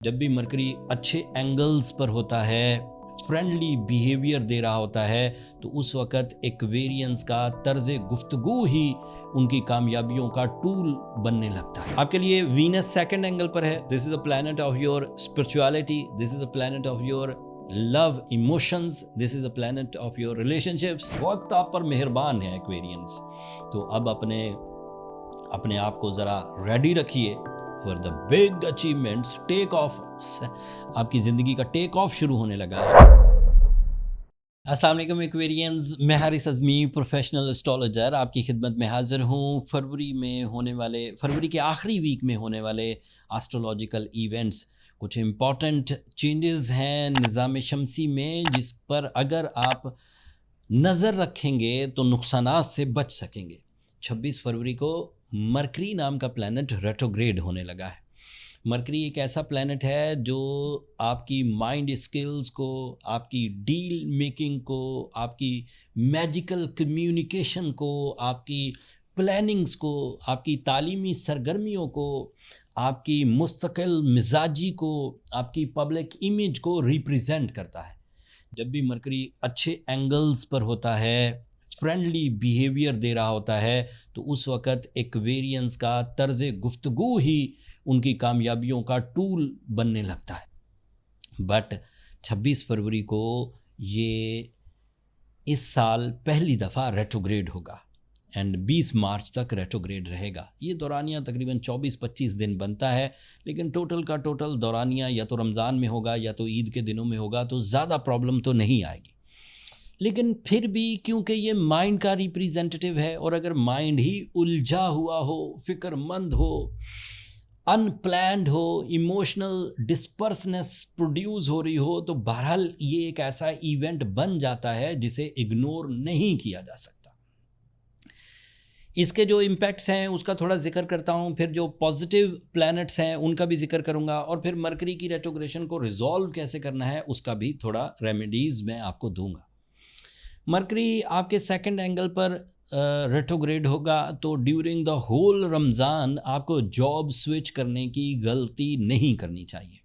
जब भी मरकरी अच्छे एंगल्स पर होता है, फ्रेंडली बिहेवियर दे रहा होता है, तो उस वक़्त एक्वेरियंस का तर्ज़ गुफ्तगू ही उनकी कामयाबियों का टूल बनने लगता है। आपके लिए वीनस सेकंड एंगल पर है। This is a planet of your spirituality, this is a planet of your love emotions, this is a planet of your relationships. वक्त आप पर मेहरबान है एक्वेरियंस, तो अब अपने आप को ज़रा रेडी रखिए for the big achievements. Take off, आपकी ज़िंदगी का टेक ऑफ शुरू होने लगा है। अस्सलाम वालेकुम एक्वेरियंस, मैं हारिस अज़मी प्रोफेशनल एस्ट्रोलॉजर आपकी खिदमत में हाजिर हूँ। फरवरी के आखिरी वीक में होने वाले एस्ट्रोलॉजिकल इवेंट्स, कुछ इम्पॉर्टेंट चेंजेस हैं निज़ाम शमसी में, जिस पर अगर आप नज़र रखेंगे तो नुकसानात से बच सकेंगे। 26 फरवरी को मरकरी नाम का प्लैनेट रेट्रोग्रेड होने लगा है। मरकरी एक ऐसा प्लैनेट है जो आपकी माइंड स्किल्स को, आपकी डील मेकिंग को, आपकी मैजिकल कम्युनिकेशन को, आपकी प्लानिंग्स को, आपकी तालीमी सरगर्मियों को, आपकी मुस्तकिल मिजाजी को, आपकी पब्लिक इमेज को रिप्रेजेंट करता है। जब भी मरकरी अच्छे एंगल्स पर होता है, फ्रेंडली बिहेवियर दे रहा होता है, तो उस वक़्त एक्वेरियंस का तर्ज़ गुफ्तगू ही उनकी कामयाबियों का टूल बनने लगता है। बट 26 फरवरी को ये इस साल पहली दफ़ा रेट्रोग्रेड होगा एंड 20 मार्च तक रेट्रोग्रेड रहेगा। ये दौरानिया तकरीबन 24-25 दिन बनता है, लेकिन टोटल का टोटल दौरानिया या तो रमज़ान में होगा या तो ईद के दिनों में होगा, तो ज़्यादा प्रॉब्लम तो नहीं आएगी। लेकिन फिर भी क्योंकि ये माइंड का रिप्रेजेंटेटिव है, और अगर माइंड ही उलझा हुआ हो, फिक्रमंद हो, अनप्लैंड हो, इमोशनल डिस्पर्सनेस प्रोड्यूस हो रही हो, तो बहरहाल ये एक ऐसा इवेंट बन जाता है जिसे इग्नोर नहीं किया जा सकता। इसके जो इम्पैक्ट्स हैं उसका थोड़ा जिक्र करता हूँ, फिर जो पॉजिटिव प्लैनेट्स हैं उनका भी जिक्र करूँगा, और फिर मरकरी की रेट्रोग्रेशन को रिजॉल्व कैसे करना है उसका भी थोड़ा रेमेडीज़ मैं आपको दूंगा। मरकरी आपके सेकंड एंगल पर रेट्रोग्रेड होगा, तो ड्यूरिंग द होल रमज़ान आपको जॉब स्विच करने की गलती नहीं करनी चाहिए।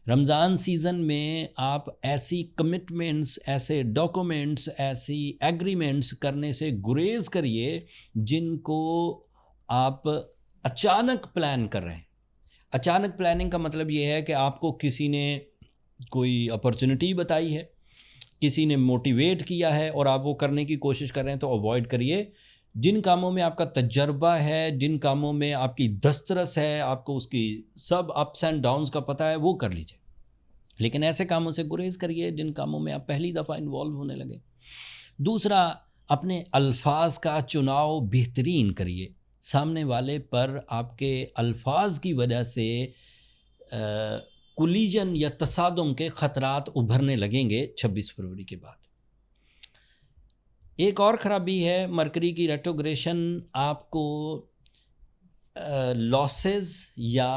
रमज़ान सीज़न में आप ऐसी कमिटमेंट्स, ऐसे डॉक्यूमेंट्स, ऐसी एग्रीमेंट्स करने से गुरेज करिए जिनको आप अचानक प्लान कर रहे हैं। अचानक प्लानिंग का मतलब ये है कि आपको किसी ने कोई अपॉर्चुनिटी बताई है, किसी ने मोटिवेट किया है और आप वो करने की कोशिश कर रहे हैं, तो अवॉइड करिए। जिन कामों में आपका तजर्बा है, जिन कामों में आपकी दस्तरस है, आपको उसकी सब अप्स एंड डाउन्स का पता है, वो कर लीजिए। लेकिन ऐसे कामों से गुरेज करिए जिन कामों में आप पहली दफ़ा इन्वॉल्व होने लगे। दूसरा, अपने अल्फाज का चुनाव बेहतरीन करिए। सामने वाले पर आपके अल्फाज की वजह से कोलिजन या तसादुम के ख़तरात उभरने लगेंगे 26 फरवरी के बाद। एक और ख़राबी है मरकरी की रेट्रोग्रेशन, आपको लॉसेस या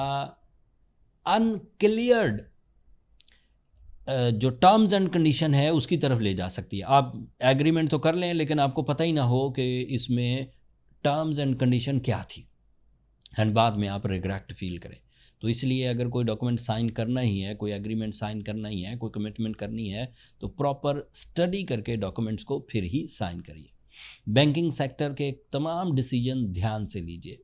अनक्लियर्ड जो टर्म्स एंड कंडीशन है उसकी तरफ ले जा सकती है। आप एग्रीमेंट तो कर लें, लेकिन आपको पता ही ना हो कि इसमें टर्म्स एंड कंडीशन क्या थी, एंड बाद में आप रिग्रेट फील करें। तो इसलिए अगर कोई डॉक्यूमेंट साइन करना ही है, कोई एग्रीमेंट साइन करना ही है, कोई कमिटमेंट करनी है, तो प्रॉपर स्टडी करके डॉक्यूमेंट्स को फिर ही साइन करिए। बैंकिंग सेक्टर के तमाम डिसीजन ध्यान से लीजिए।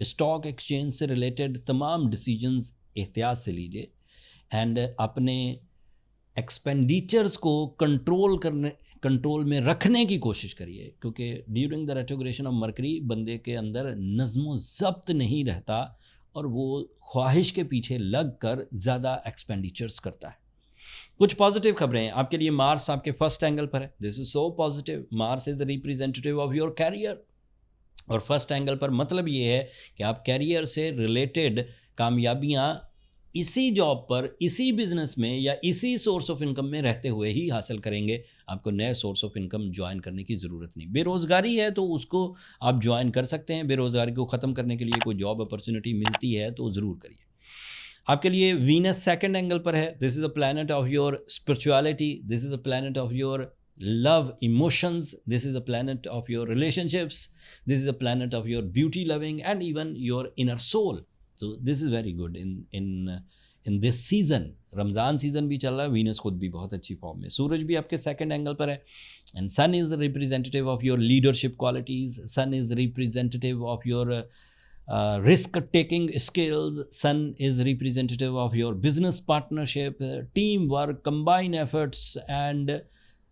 स्टॉक एक्सचेंज से रिलेटेड तमाम डिसीजंस एहतियात से लीजिए, एंड अपने एक्सपेंडिचर्स को कंट्रोल में रखने की कोशिश करिए, क्योंकि during the retrogression of mercury बंदे के अंदर नज़्म ज़ब्त नहीं रहता और वो ख्वाहिश के पीछे लग कर ज़्यादा एक्सपेंडिचर्स करता है। कुछ पॉजिटिव खबरें हैं आपके लिए। मार्स आपके फर्स्ट एंगल पर है। This is so positive. Mars is the representative of your career, और फर्स्ट एंगल पर मतलब ये है कि आप कैरियर से रिलेटेड कामयाबियाँ इसी जॉब पर, इसी बिजनेस में या इसी सोर्स ऑफ इनकम में रहते हुए ही हासिल करेंगे। आपको नए सोर्स ऑफ इनकम ज्वाइन करने की ज़रूरत नहीं। बेरोज़गारी है तो उसको आप ज्वाइन कर सकते हैं। बेरोज़गारी को ख़त्म करने के लिए कोई जॉब अपॉर्चुनिटी मिलती है तो ज़रूर करिए। आपके लिए वीनस सेकंड एंगल पर है। This is a planet of your spirituality, this is a planet of your love emotions, this is a planet of your relationships, this is a planet of your beauty loving and even your inner soul. So this is very good in in this season. Ramzan season भी चल रहा है, Venus खुद भी बहुत अच्छी form में, सूरज भी आपके सेकंड एंगल पर है, and sun is representative of your leadership qualities, sun is representative of your risk taking skills, sun is representative of your business partnership, teamwork, combined efforts and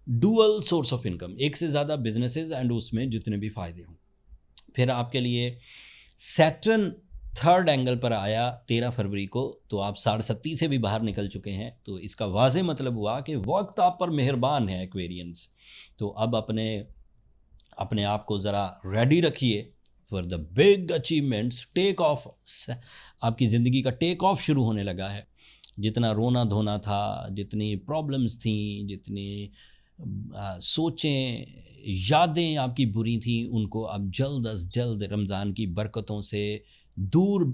dual source of income, एक से ज़्यादा businesses and उसमें जितने भी फायदे हों। फिर आपके लिए सैटर्न थर्ड एंगल पर आया 13 फरवरी को, तो आप 37 से भी बाहर निकल चुके हैं, तो इसका वाज़े मतलब हुआ कि वक्त आप पर मेहरबान है एक्वेरियंस। तो अब अपने आप को ज़रा रेडी रखिए for the big achievements. Take off, आपकी ज़िंदगी का टेक ऑफ शुरू होने लगा है। जितना रोना धोना था, जितनी प्रॉब्लम्स थी, जितनी सोचें, यादें आपकी बुरी थी, उनको अब जल्द अज जल्द रमज़ान की बरकतों से दूर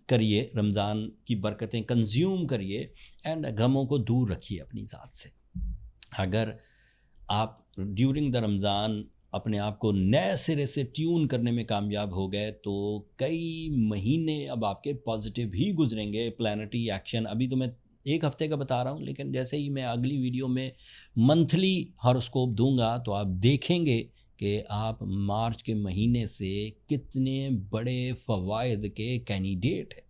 करिए, रमज़ान की बरकतें कंज्यूम करिए एंड गमों को दूर रखिए अपनी ज़ात से। अगर आप ड्यूरिंग द रमज़ान अपने आप को नए सिरे से ट्यून करने में कामयाब हो गए, तो कई महीने अब आपके पॉजिटिव ही गुजरेंगे। प्लानिटरी एक्शन अभी तो मैं एक हफ्ते का बता रहा हूँ, लेकिन जैसे ही मैं अगली वीडियो में मंथली हॉरोस्कोप दूंगा तो आप देखेंगे कि आप मार्च के महीने से कितने बड़े फ़वाइद के कैंडिडेट हैं।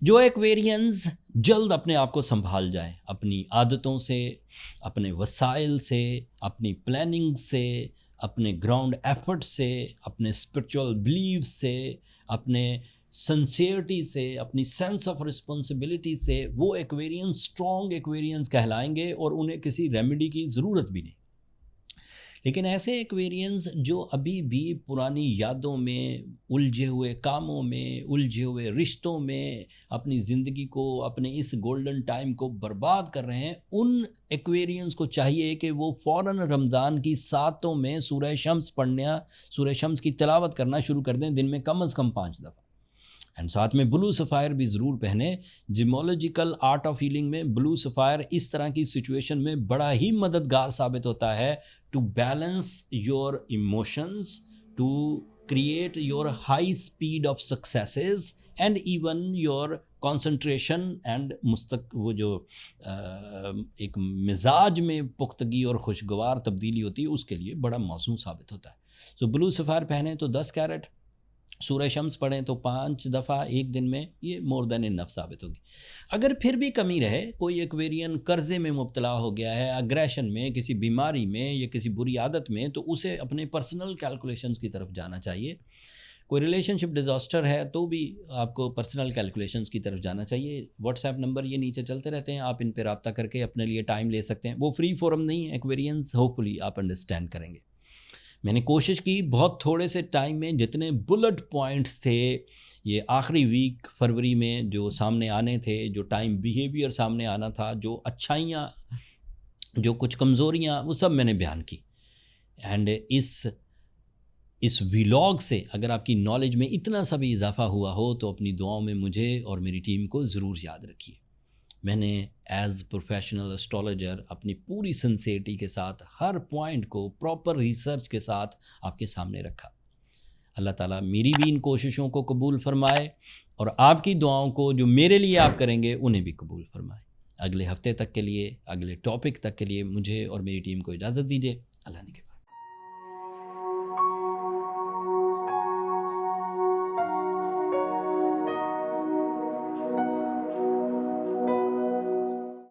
जो एक्वेरियंस जल्द अपने आप को संभाल जाए, अपनी आदतों से, अपने वसाइल से, अपनी प्लानिंग से, अपने ग्राउंड एफर्ट से, अपने स्पिरिचुअल बिलीव से, अपने सिंसियरिटी से, अपनी सेंस ऑफ रिस्पॉन्सिबिलिटी से, वो एक्वेरियंस स्ट्रॉन्ग एक्वेरियंस कहलाएंगे और उन्हें किसी रेमेडी की ज़रूरत भी नहीं। लेकिन ऐसे एक्वेरियंस जो अभी भी पुरानी यादों में, उलझे हुए कामों में, उलझे हुए रिश्तों में अपनी ज़िंदगी को, अपने इस गोल्डन टाइम को बर्बाद कर रहे हैं, उन एक्वेरियंस को चाहिए कि वो फ़ौरन रमज़ान की सातों में सूरह शम्स पढ़ना, सूरह शम्स की तिलावत करना शुरू कर दें, दिन में कम से कम 5 दफ़ा। एंड साथ में ब्लू सफ़ायर भी ज़रूर पहने। जिमोलॉजिकल आर्ट ऑफ हीलिंग में ब्लू सफ़ायर इस तरह की सिचुएशन में बड़ा ही मददगार साबित होता है to balance your emotions, to create your high speed of successes and even your concentration and वो जो एक मिजाज में पुख्तगी और खुशगवार तब्दीली होती है, उसके लिए बड़ा मौजूद साबित होता है। सो ब्लू सफ़ायर पहने तो 10 कैरेट, सूरह शम्स पढ़ें तो 5 दफ़ा एक दिन में, ये मोर देन इनफ साबित होगी। अगर फिर भी कमी रहे, कोई एक्वेरियन कर्ज़े में मुब्तला हो गया है, अग्रेशन में, किसी बीमारी में या किसी बुरी आदत में, तो उसे अपने पर्सनल कैलकुलेशंस की तरफ जाना चाहिए। कोई रिलेशनशिप डिज़ास्टर है तो भी आपको पर्सनल कैलकुलेशंस की तरफ जाना चाहिए। व्हाट्सएप नंबर ये नीचे चलते रहते हैं, आप इन पर रब्ता करके अपने लिए टाइम ले सकते हैं। वो फ्री फोरम नहीं है एक्वेरियंस, होपफुली आप अंडरस्टैंड करेंगे। मैंने कोशिश की बहुत थोड़े से टाइम में जितने बुलेट पॉइंट्स थे ये आखिरी वीक फरवरी में जो सामने आने थे, जो टाइम बिहेवियर सामने आना था, जो अच्छाइयाँ, जो कुछ कमज़ोरियाँ, वो सब मैंने बयान की। एंड इस व्लॉग से अगर आपकी नॉलेज में इतना सा भी इजाफा हुआ हो तो अपनी दुआओं में मुझे और मेरी टीम को ज़रूर याद रखिए। मैंने एज़ प्रोफेशनल एस्ट्रोलॉजर अपनी पूरी सिंसियरिटी के साथ हर पॉइंट को प्रॉपर रिसर्च के साथ आपके सामने रखा। अल्लाह ताला मेरी भी इन कोशिशों को कबूल फरमाए और आपकी दुआओं को जो मेरे लिए आप करेंगे उन्हें भी कबूल फरमाए। अगले हफ्ते तक के लिए, अगले टॉपिक तक के लिए मुझे और मेरी टीम को इजाज़त दीजिए। अल्लाह ने